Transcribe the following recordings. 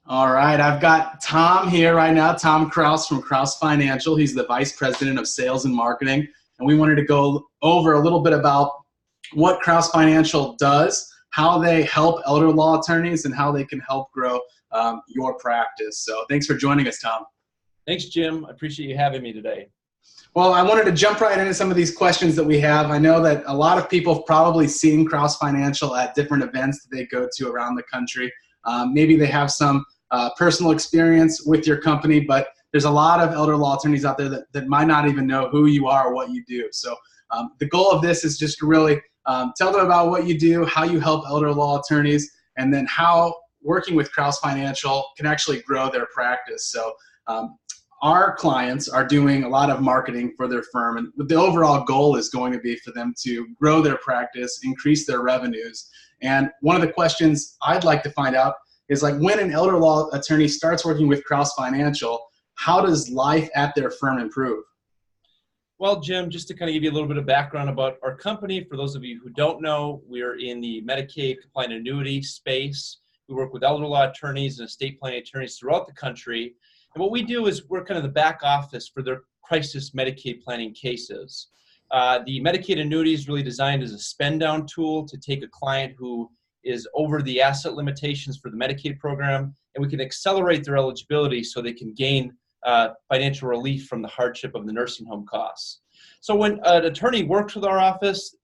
All right, I've got Tom here right now, Tom Krause from Krause Financial. He's the Vice President of Sales and Marketing, and we wanted to go over a little bit about what Krause Financial does, how they help elder law attorneys, and how they can help grow your practice. So thanks for joining us, Tom. Thanks, Jim. I appreciate you having me today. Well, I wanted to jump right into some of these questions that we have. I know that a lot of people have probably seen Krause Financial at different events that they go to around the country. Maybe they have some personal experience with your company, but there's a lot of elder law attorneys out there that might not even know who you are or what you do. So the goal of this is just to really tell them about what you do, how you help elder law attorneys, and then how working with Krause Financial can actually grow their practice. So our clients are doing a lot of marketing for their firm, and the overall goal is going to be for them to grow their practice, increase their revenues. And one of the questions I'd like to find out is, like, when an elder law attorney starts working with Krause Financial, how does life at their firm improve? Well, Jim, just to kind of give you a little bit of background about our company, for those of you who don't know, we're in the Medicaid compliant annuity space. We work with elder law attorneys and estate planning attorneys throughout the country. And what we do is we're kind of the back office for their crisis Medicaid planning cases. The Medicaid annuity is really designed as a spend down tool to take a client who is over the asset limitations for the Medicaid program, and we can accelerate their eligibility so they can gain financial relief from the hardship of the nursing home costs. So when an attorney works with our office,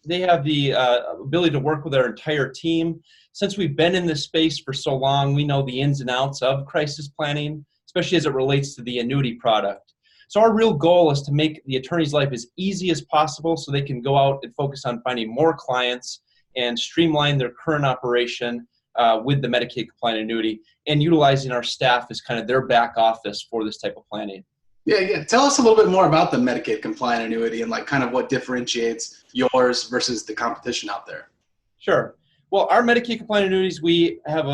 they have the ability to work with our entire team. Since we've been in this space for so long, we know the ins and outs of crisis planning, especially as it relates to the annuity product. So our real goal is to make the attorney's life as easy as possible so they can go out and focus on finding more clients and streamline their current operation with the Medicaid compliant annuity, and utilizing our staff as kind of their back office for this type of planning. Yeah. Tell us a little bit more about the Medicaid compliant annuity and, like, kind of what differentiates yours versus the competition out there. Sure. Well, our Medicaid compliant annuities, we have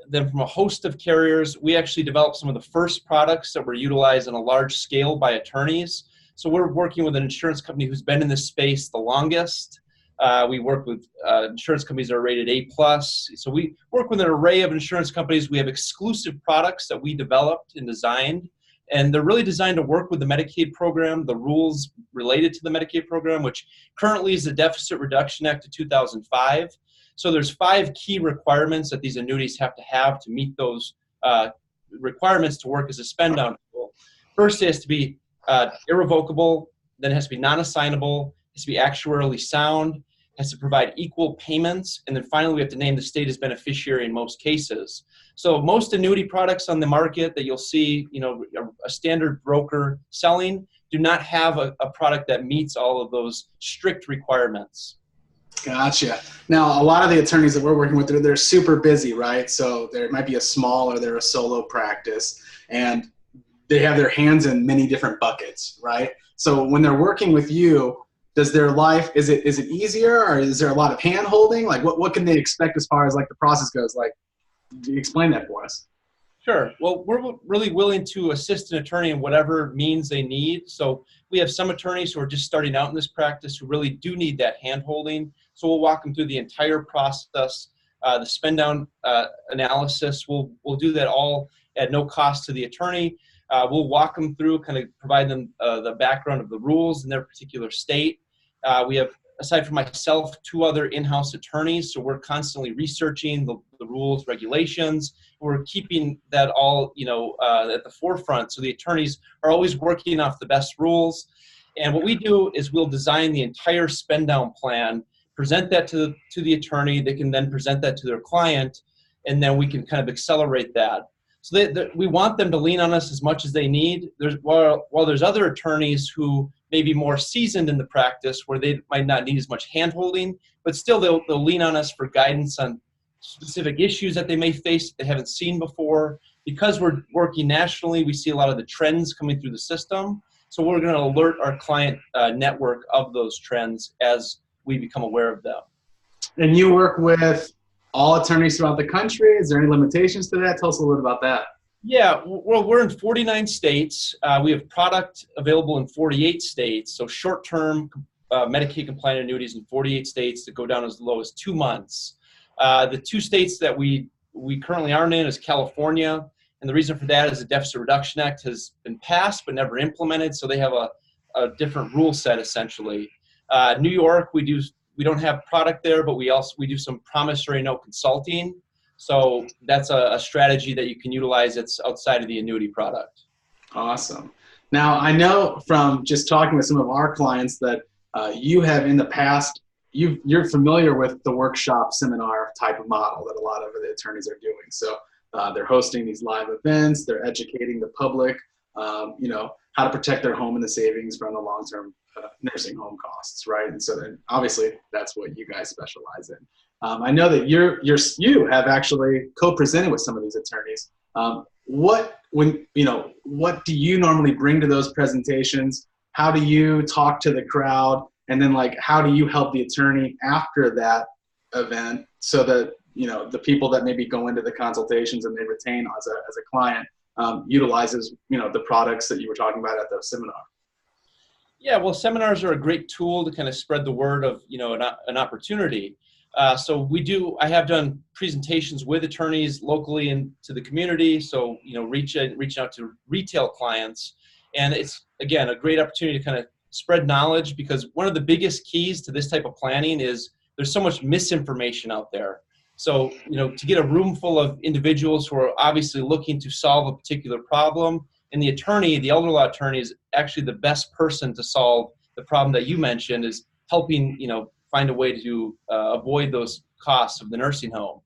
them from a host of carriers. We actually developed some of the first products that were utilized on a large scale by attorneys. So we're working with an insurance company who's been in this space the longest. We work with insurance companies that are rated A+. So we work with an array of insurance companies. We have exclusive products that we developed and designed, and they're really designed to work with the Medicaid program, the rules related to the Medicaid program, which currently is the Deficit Reduction Act of 2005. So there's 5 key requirements that these annuities have to meet those requirements to work as a spend down tool. First, it has to be irrevocable, then it has to be non-assignable, has to be actuarially sound, has to provide equal payments, and then finally we have to name the state as beneficiary in most cases. So most annuity products on the market that you'll see, a standard broker selling, do not have a product that meets all of those strict requirements. Gotcha. Now, a lot of the attorneys that we're working with, they're super busy, right? So there might be a small or they're a solo practice, and they have their hands in many different buckets, right? So when they're working with you, does their life, is it easier, or is there a lot of hand holding? Like, what can they expect as far as, like, the process goes? Like, do you explain that for us? Sure. Well, we're really willing to assist an attorney in whatever means they need. So we have some attorneys who are just starting out in this practice who really do need that hand holding. So we'll walk them through the entire process, the spend down analysis. We'll do that all at no cost to the attorney. We'll walk them through, kind of provide them the background of the rules in their particular state. We have, aside from myself, 2 other in-house attorneys, so we're constantly researching the rules, regulations. We're keeping that all, at the forefront, so the attorneys are always working off the best rules. And what we do is we'll design the entire spend down plan, present that to the attorney. They can then present that to their client, and then we can kind of accelerate that. So we want them to lean on us as much as they need. While there's other attorneys who may be more seasoned in the practice where they might not need as much hand-holding, but still they'll lean on us for guidance on specific issues that they may face that they haven't seen before. Because we're working nationally, we see a lot of the trends coming through the system. So we're going to alert our client network of those trends as we become aware of them. And you work with all attorneys throughout the country? Is there any limitations to that? Tell us a little bit about that. Yeah, well, we're in 49 states. We have product available in 48 states. So short-term Medicaid compliant annuities in 48 states that go down as low as 2 months. The 2 states that we we currently aren't in is California. And the reason for that is the Deficit Reduction Act has been passed but never implemented. So they have a different rule set essentially. New York, we don't have product there, but we do some promissory note consulting. So that's a strategy that you can utilize that's outside of the annuity product. Awesome. Now, I know from just talking with some of our clients that you have in the past, you're familiar with the workshop seminar type of model that a lot of the attorneys are doing. So they're hosting these live events, they're educating the public, how to protect their home and the savings from the long-term nursing home costs, right? And so then obviously that's what you guys specialize in. I know that you have actually co-presented with some of these attorneys. What do you normally bring to those presentations? How do you talk to the crowd? And then how do you help the attorney after that event so that, the people that maybe go into the consultations and they retain as a client utilizes, the products that you were talking about at the seminar? Yeah, well, seminars are a great tool to kind of spread the word of, an opportunity. So I have done presentations with attorneys locally and to the community. So, reach out to retail clients. And it's, again, a great opportunity to kind of spread knowledge, because one of the biggest keys to this type of planning is there's so much misinformation out there. So, to get a room full of individuals who are obviously looking to solve a particular problem, and the elder law attorney is actually the best person to solve the problem that you mentioned, is helping, find a way to avoid those costs of the nursing home.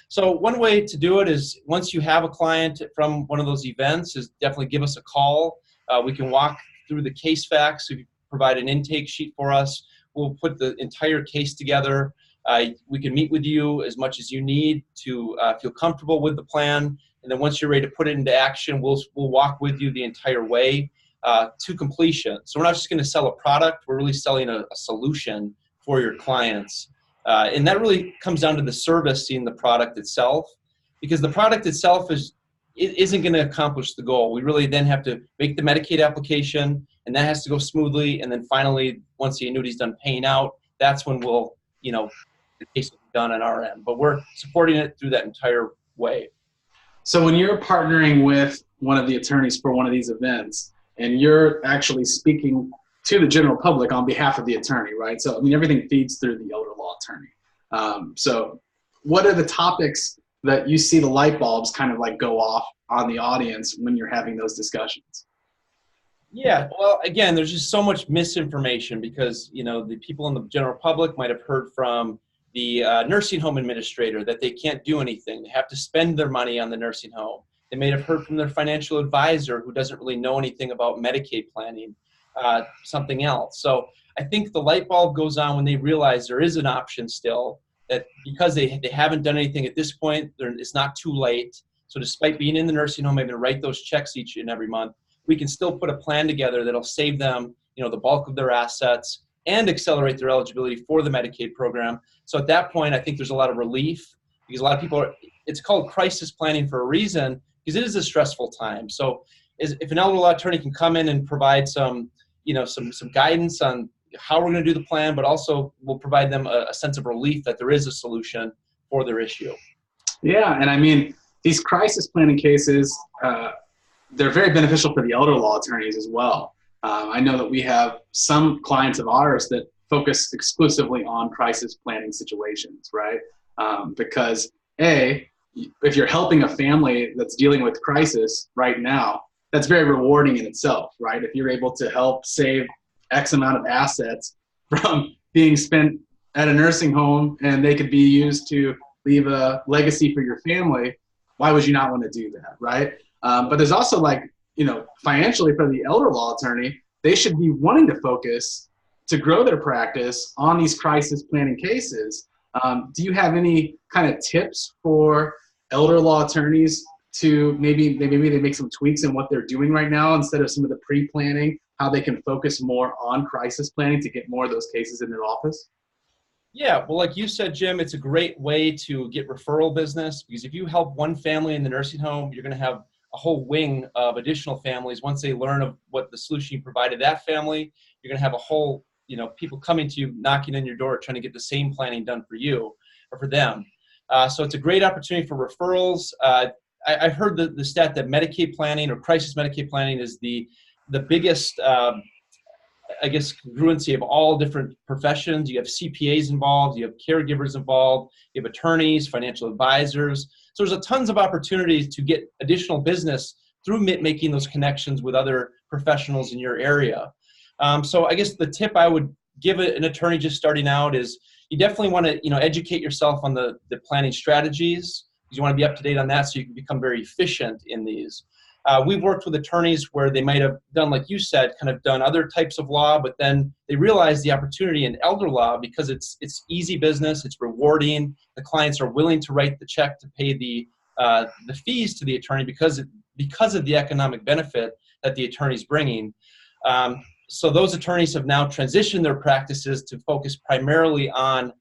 So one way to do it is, once you have a client from one of those events, is definitely give us a call. We can walk through the case facts. If you provide an intake sheet for us, we'll put the entire case together. We can meet with you as much as you need to feel comfortable with the plan. And then once you're ready to put it into action, we'll walk with you the entire way to completion. So we're not just going to sell a product, we're really selling a solution for your clients. And that really comes down to the servicing the product itself, because the product itself isn't going to accomplish the goal. We really then have to make the Medicaid application, and that has to go smoothly. And then finally, once the annuity is done paying out, that's when we'll, the case will be done on our end. But we're supporting it through that entire way. So when you're partnering with one of the attorneys for one of these events, and you're actually speaking to the general public on behalf of the attorney, right? So, everything feeds through the elder law attorney. So what are the topics that you see the light bulbs kind of go off on the audience when you're having those discussions? Yeah, well, again, there's just so much misinformation, because, the people in the general public might have heard from the nursing home administrator that they can't do anything. They have to spend their money on the nursing home. They may have heard from their financial advisor, who doesn't really know anything about Medicaid planning, something else. So I think the light bulb goes on when they realize there is an option still, that because they haven't done anything at this point, it's not too late. So despite being in the nursing home, maybe to write those checks each and every month, we can still put a plan together that'll save them, the bulk of their assets and accelerate their eligibility for the Medicaid program. So at that point, I think there's a lot of relief, because a lot of people it's called crisis planning for a reason, because it is a stressful time. So if an elder law attorney can come in and provide some guidance on how we're going to do the plan, but also we'll provide them a sense of relief that there is a solution for their issue. Yeah, and these crisis planning cases, they're very beneficial for the elder law attorneys as well. I know that we have some clients of ours that focus exclusively on crisis planning situations, right? Because if you're helping a family that's dealing with crisis right now, that's very rewarding in itself, right? If you're able to help save X amount of assets from being spent at a nursing home, and they could be used to leave a legacy for your family, why would you not want to do that, right? But there's also financially for the elder law attorney, they should be wanting to focus to grow their practice on these crisis planning cases. Do you have any kind of tips for elder law attorneys to maybe they make some tweaks in what they're doing right now, instead of some of the pre-planning, how they can focus more on crisis planning to get more of those cases in their office? Yeah, well, like you said, Jim, it's a great way to get referral business, because if you help one family in the nursing home, you're going to have a whole wing of additional families. Once they learn of what the solution you provided that family, you're going to have a whole, people coming to you, knocking on your door, trying to get the same planning done for you or for them. So it's a great opportunity for referrals. I've heard the stat that Medicaid planning or crisis Medicaid planning is the biggest, I guess, congruency of all different professions. You have CPAs involved, you have caregivers involved, you have attorneys, financial advisors. So there's tons of opportunities to get additional business through making those connections with other professionals in your area. So I guess the tip I would give an attorney just starting out is you definitely want to educate yourself on the planning strategies. You want to be up to date on that so you can become very efficient in these. We've worked with attorneys where they might have done, like you said, kind of done other types of law, but then they realized the opportunity in elder law because it's easy business, it's rewarding. The clients are willing to write the check to pay the fees to the attorney because of the economic benefit that the attorney's bringing. So those attorneys have now transitioned their practices to focus primarily on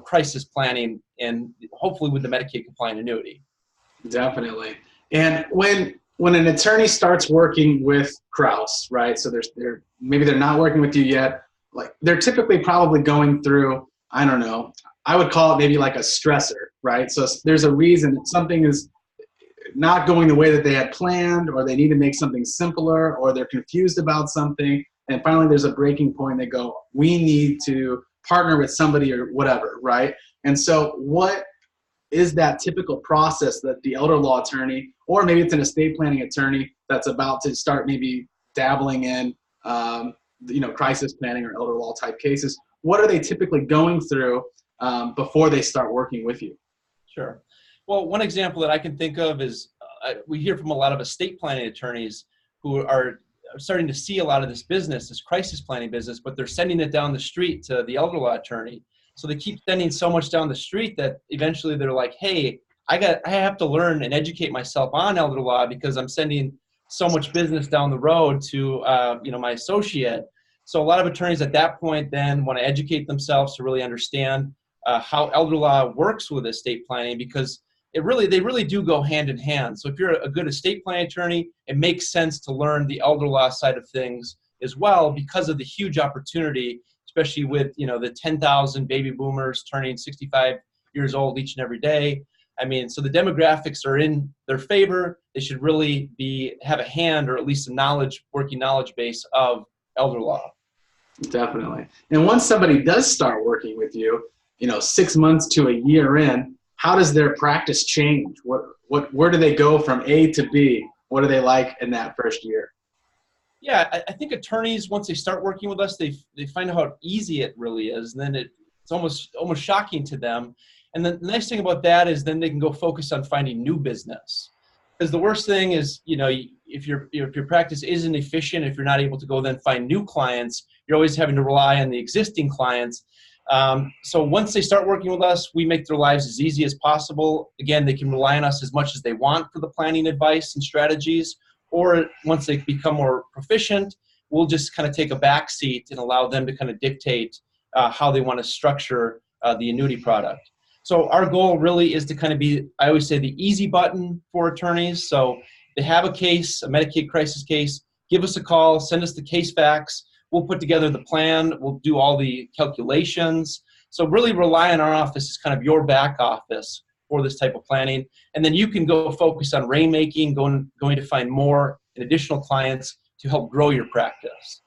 crisis planning and hopefully with the Medicaid compliant annuity. Definitely. And when an attorney starts working with Krause, right? So maybe they're not working with you yet. Like they're typically probably going through, I don't know, I would call it maybe like a stressor, right? So there's a reason that something is not going the way that they had planned, or they need to make something simpler, or they're confused about something. And finally, there's a breaking point. They go, we need to partner with somebody or whatever, right? And so what is that typical process that the elder law attorney, or maybe it's an estate planning attorney that's about to start maybe dabbling in, crisis planning or elder law type cases, what are they typically going through before they start working with you? Sure. Well, one example that I can think of is we hear from a lot of estate planning attorneys who are starting to see a lot of this business, this crisis planning business, but they're sending it down the street to the elder law attorney. So they keep sending so much down the street that eventually they're like, hey, I have to learn and educate myself on elder law because I'm sending so much business down the road to my associate. So a lot of attorneys at that point then want to educate themselves to really understand how elder law works with estate planning, because they really do go hand in hand. So if you're a good estate planning attorney, it makes sense to learn the elder law side of things as well because of the huge opportunity, especially with the 10,000 baby boomers turning 65 years old each and every day. I mean, so the demographics are in their favor. They should really have a hand, or at least a working knowledge base of elder law. Definitely. And once somebody does start working with you, 6 months to a year in, how does their practice change? Where do they go from A to B? What are they like in that first year? Yeah, I think attorneys, once they start working with us, they find out how easy it really is. And then it's almost shocking to them. And the nice thing about that is then they can go focus on finding new business. Because the worst thing is, if your practice isn't efficient, if you're not able to go then find new clients, you're always having to rely on the existing clients. So once they start working with us, we make their lives as easy as possible. Again, they can rely on us as much as they want for the planning advice and strategies. Or once they become more proficient, we'll just kind of take a back seat and allow them to kind of dictate how they want to structure the annuity product. So our goal really is to kind of be, I always say, the easy button for attorneys. So they have a case, a Medicaid crisis case, give us a call, send us the case facts. We'll put together the plan. We'll do all the calculations. So really rely on our office as kind of your back office for this type of planning. And then you can go focus on rainmaking, going to find more and additional clients to help grow your practice.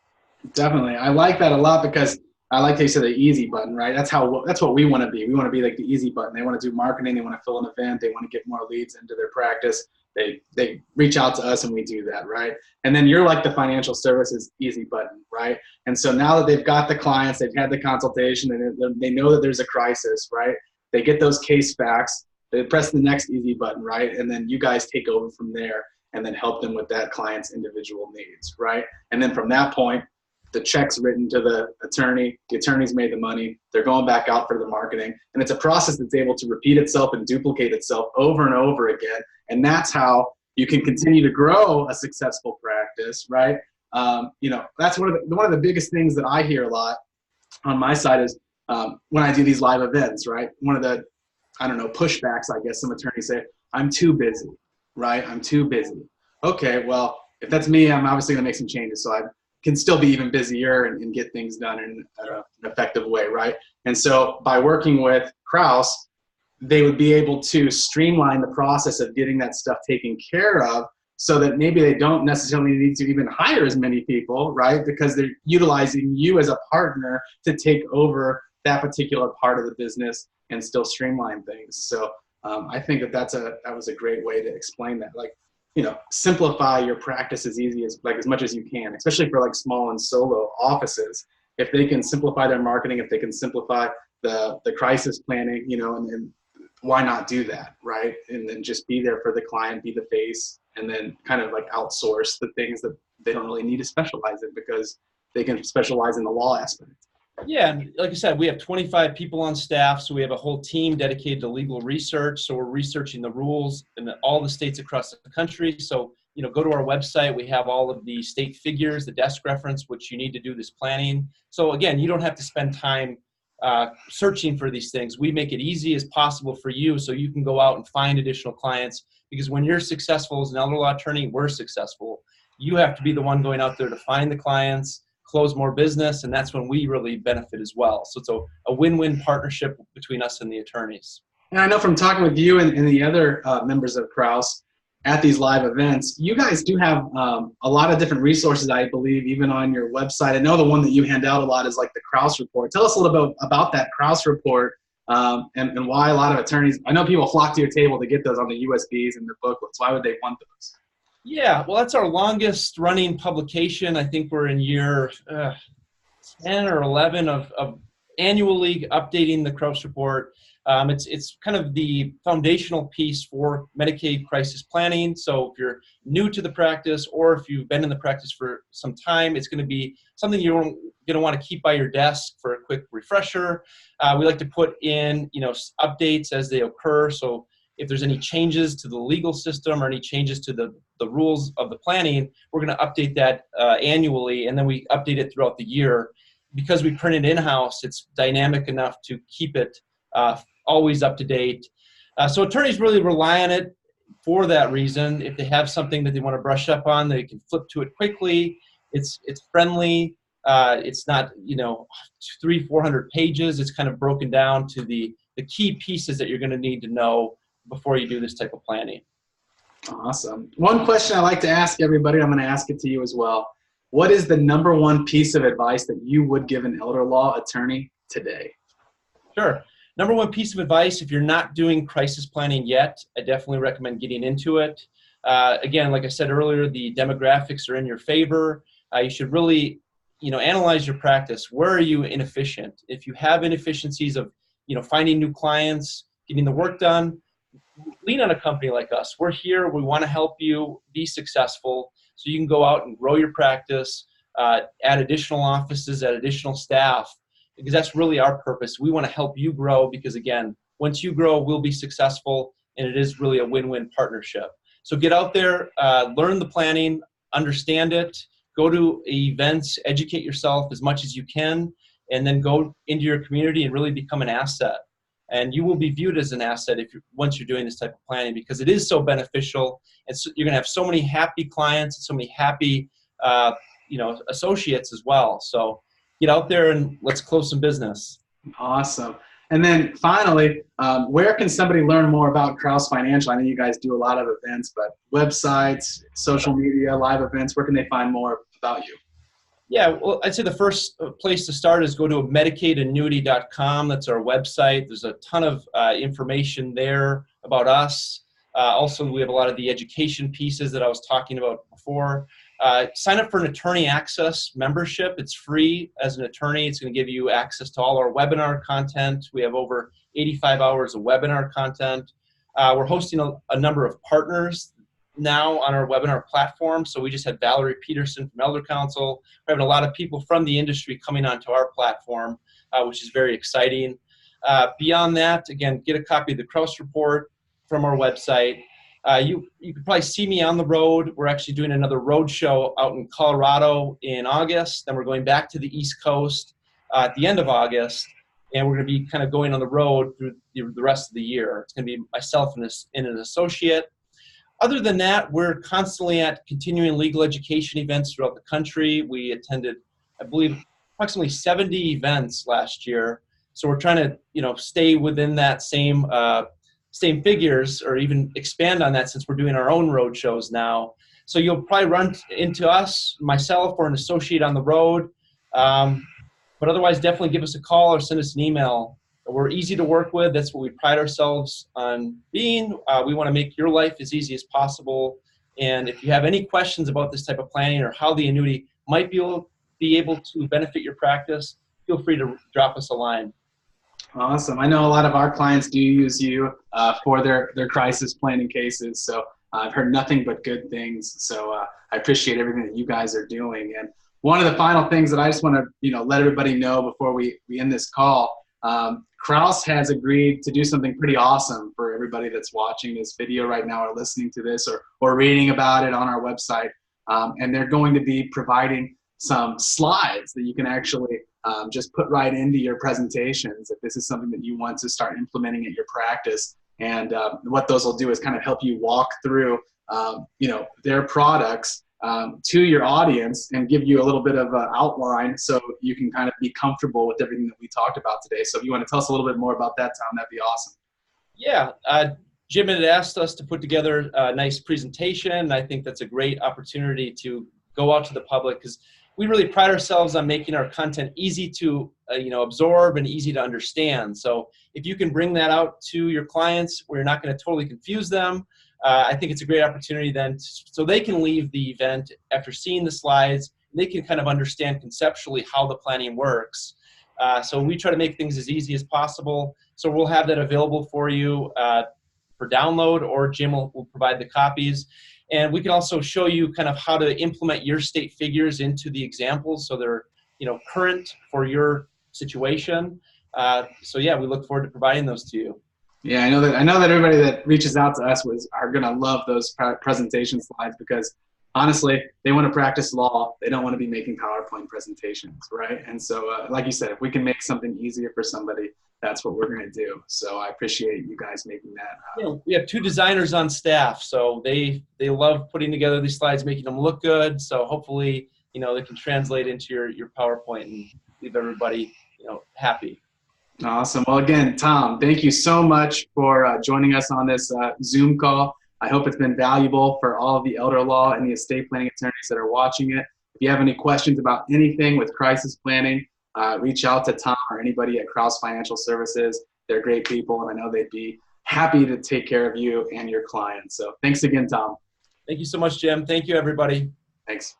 Definitely. I like that a lot because I like how you said the easy button, right? That's what we want to be. We want to be like the easy button. They want to do marketing. They want to fill an event. They want to get more leads into their practice. They reach out to us and we do that, right? And then you're like the financial services easy button, right? And so now that they've got the clients, they've had the consultation, and they know that there's a crisis, right? They get those case facts. They press the next easy button, right? And then you guys take over from there and then help them with that client's individual needs, right? And then from that point, the check's written to the attorney's made the money, they're going back out for the marketing, and it's a process that's able to repeat itself and duplicate itself over and over again, and that's how you can continue to grow a successful practice, right? That's one of the biggest things that I hear a lot on my side is when I do these live events, right? One of the, pushbacks, I guess some attorneys say, I'm too busy, right? I'm too busy. Okay, well, if that's me, I'm obviously gonna make some changes, so I can still be even busier and get things done in an effective way, right? And so by working with Krause, they would be able to streamline the process of getting that stuff taken care of, so that maybe they don't necessarily need to even hire as many people, right? Because they're utilizing you as a partner to take over that particular part of the business and still streamline things. So I think that was a great way to explain that. Like, simplify your practice as easy as much as you can, especially for like small and solo offices. If they can simplify their marketing, if they can simplify the crisis planning, and why not do that, right? And then just be there for the client, be the face, and then kind of like outsource the things that they don't really need to specialize in, because they can specialize in the law aspect. Yeah, and like I said, we have 25 people on staff, so we have a whole team dedicated to legal research. So we're researching the rules in all the states across the country. So, go to our website. We have all of the state figures, the desk reference, which you need to do this planning. So again, you don't have to spend time searching for these things. We make it easy as possible for you, so you can go out and find additional clients, because when you're successful as an elder law attorney, we're successful. You have to be the one going out there to find the clients, close more business, and that's when we really benefit as well. So it's a win-win partnership between us and the attorneys. And I know from talking with you and the other members of Krause at these live events, you guys do have a lot of different resources, I believe, even on your website. I know the one that you hand out a lot is like the Krause report. Tell us a little bit about that Krause report and why a lot of attorneys, I know people flock to your table to get those on the USBs and the booklets. Why would they want those? Yeah, well, that's our longest running publication. I think we're in year 10 or 11 of annually updating the Krause report. It's kind of the foundational piece for Medicaid crisis planning. So if you're new to the practice, or if you've been in the practice for some time, it's going to be something you're going to want to keep by your desk for a quick refresher. We like to put in, updates as they occur. So if there's any changes to the legal system or any changes to the rules of the planning, we're going to update that annually, and then we update it throughout the year. Because we print it in-house, it's dynamic enough to keep it always up to date. So attorneys really rely on it for that reason. If they have something that they want to brush up on, they can flip to it quickly. It's friendly. It's not 300-400 pages. It's kind of broken down to the key pieces that you're going to need to know before you do this type of planning. Awesome. One question I like to ask everybody, I'm going to ask it to you as well. What is the number one piece of advice that you would give an elder law attorney today? Sure. Number one piece of advice, if you're not doing crisis planning yet, I definitely recommend getting into it. Again, like I said earlier, the demographics are in your favor. You should really, analyze your practice. Where are you inefficient? If you have inefficiencies of, finding new clients, getting the work done, lean on a company like us. We're here. We want to help you be successful so you can go out and grow your practice, add additional offices, add additional staff, because that's really our purpose. We want to help you grow because, again, once you grow, we'll be successful, and it is really a win-win partnership. So get out there, learn the planning, understand it, go to events, educate yourself as much as you can, and then go into your community and really become an asset. And you will be viewed as an asset once you're doing this type of planning, because it is so beneficial, and so you're going to have so many happy clients and so many happy, associates as well. So get out there and let's close some business. Awesome. And then finally, where can somebody learn more about Krause Financial? I know you guys do a lot of events, but websites, social media, live events, where can they find more about you? Yeah, well, I'd say the first place to start is go to medicaidannuity.com. That's our website. There's a ton of information there about us. Also, we have a lot of the education pieces that I was talking about before. Sign up for an attorney access membership. It's free as an attorney. It's going to give you access to all our webinar content. We have over 85 hours of webinar content. We're hosting a number of partners now on our webinar platform. So we just had Valerie Peterson from Elder Council. We're having a lot of people from the industry coming onto our platform, which is very exciting. Beyond that, again, get a copy of the Krause report from our website. You could probably see me on the road. We're actually doing another road show out in Colorado in August. Then we're going back to the East Coast at the end of August. And we're going to be kind of going on the road through the rest of the year. It's going to be myself and an associate. Other than that, we're constantly at continuing legal education events throughout the country. We attended, I believe, approximately 70 events last year. So we're trying to, stay within that same figures, or even expand on that, since we're doing our own road shows now. So you'll probably run into us, myself, or an associate on the road. But otherwise, definitely give us a call or send us an email. We're easy to work with. That's what we pride ourselves on being. We want to make your life as easy as possible. And if you have any questions about this type of planning or how the annuity might be able to benefit your practice, feel free to drop us a line. Awesome. I know a lot of our clients do use you for their crisis planning cases. So I've heard nothing but good things. So I appreciate everything that you guys are doing. And one of the final things that I just want to let everybody know before we end this call, Krause has agreed to do something pretty awesome for everybody that's watching this video right now, or listening to this, or reading about it on our website. And they're going to be providing some slides that you can actually just put right into your presentations if this is something that you want to start implementing at your practice. And what those will do is kind of help you walk through their products to your audience and give you a little bit of an outline so you can kind of be comfortable with everything that we talked about today. So if you want to tell us a little bit more about that, Tom, that'd be awesome. Yeah, Jim had asked us to put together a nice presentation. I think that's a great opportunity to go out to the public, because we really pride ourselves on making our content easy to absorb and easy to understand. So if you can bring that out to your clients where you're not going to totally confuse them, I think it's a great opportunity then so they can leave the event after seeing the slides, and they can kind of understand conceptually how the planning works. So we try to make things as easy as possible. So we'll have that available for you for download, or Jim will provide the copies. And we can also show you kind of how to implement your state figures into the examples so they're current for your situation. So yeah, we look forward to providing those to you. Yeah, I know that everybody that reaches out to us are going to love those presentation slides, because honestly, they want to practice law. They don't want to be making PowerPoint presentations, right? And so, like you said, if we can make something easier for somebody, that's what we're going to do. So I appreciate you guys making that. We have 2 designers on staff, so they love putting together these slides, making them look good. So hopefully, they can translate into your PowerPoint and leave everybody, happy. Awesome. Well, again, Tom, thank you so much for joining us on this Zoom call. I hope it's been valuable for all of the elder law and the estate planning attorneys that are watching it. If you have any questions about anything with crisis planning, reach out to Tom or anybody at Krause Financial Services. They're great people, and I know they'd be happy to take care of you and your clients. So thanks again, Tom. Thank you so much, Jim. Thank you, everybody. Thanks.